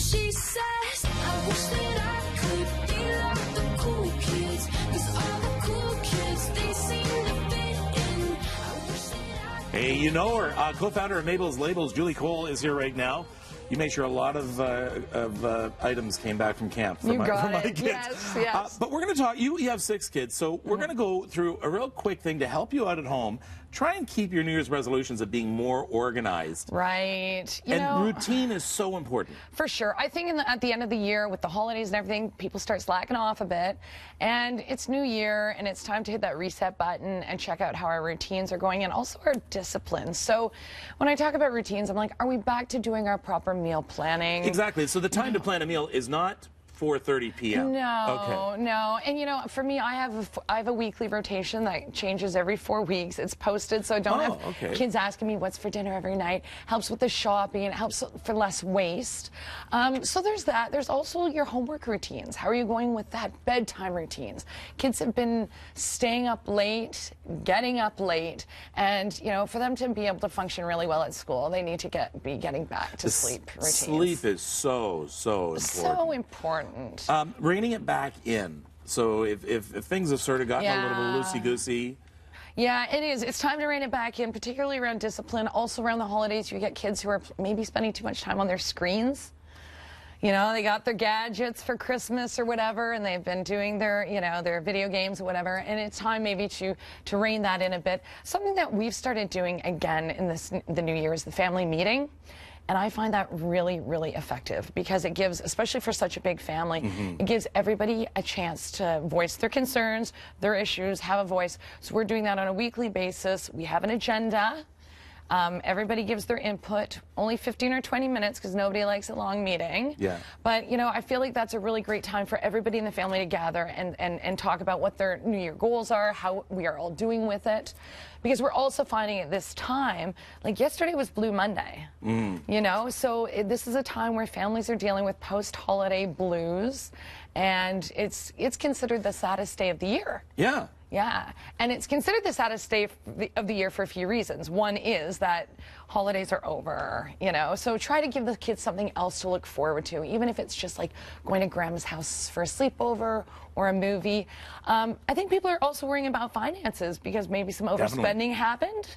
she says, I wish that I could be like the cool kids, 'cause all the cool kids, they seem to fit in. I wish that I Hey, you know her, co-founder of Mabel's Labels, Julie Cole, is here right now. You made sure a lot of items came back from camp for my kids. Yes. But we're going to talk. You have 6 kids, so we're going to go through a real quick thing to help you out at home. Try and keep your New Year's resolutions of being more organized. Right. And routine is so important. For sure. I think at the end of the year, with the holidays and everything, people start slacking off a bit. And it's New Year, and it's time to hit that reset button and check out how our routines are going, and also our disciplines. So when I talk about routines, I'm like, are we back to doing our proper meal planning? Exactly. So the time to plan a meal is not 4:30 p.m. No, no. And for me, I have a weekly rotation that changes every 4 weeks. It's posted, so I don't have kids asking me what's for dinner every night. Helps with the shopping. It helps for less waste. So there's that. There's also your homework routines. How are you going with that? Bedtime routines. Kids have been staying up late, getting up late, and for them to be able to function really well at school, they need to be getting back to sleep routines. Sleep is so important. So important. Reining it back in. So if things have sort of gotten a little loosey-goosey. Yeah, it is. It's time to rein it back in, particularly around discipline. Also around the holidays, you get kids who are maybe spending too much time on their screens. They got their gadgets for Christmas or whatever, and they've been doing their, their video games or whatever, and it's time maybe to rein that in a bit. Something that we've started doing again in the new year is the family meeting. And I find that really, really effective because it gives, especially for such a big family, it gives everybody a chance to voice their concerns, their issues, have a voice. So we're doing that on a weekly basis. We have an agenda. Everybody gives their input, only 15 or 20 minutes because nobody likes a long meeting. Yeah. But, I feel like that's a really great time for everybody in the family to gather and talk about what their New Year goals are, how we are all doing with it. Because we're also finding at this time, like yesterday was Blue Monday, so this is a time where families are dealing with post-holiday blues, and it's considered the saddest day of the year. Yeah. Yeah, and it's considered the saddest day of the year for a few reasons. One is that holidays are over, so try to give the kids something else to look forward to, even if it's just like going to grandma's house for a sleepover or a movie. I think people are also worrying about finances because maybe some overspending happened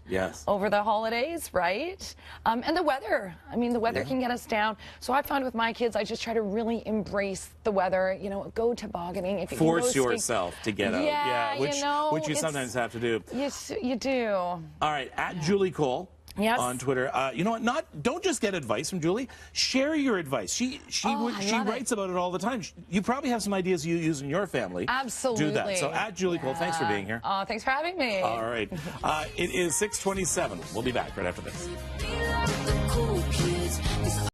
over the holidays, right? And the weather. I mean, the weather can get us down. So I found with my kids, I just try to really embrace the weather, go tobogganing. If you Force yourself to get out. Yeah, which you sometimes have to do. Yes, you do. All right, at Julie Cole. Yes. On Twitter. You know what? Don't just get advice from Julie. Share your advice. She writes about it all the time. You probably have some ideas you use in your family. Absolutely. Do that. So at Julie Cole, thanks for being here. Thanks for having me. All right. It is 6:27. We'll be back right after this.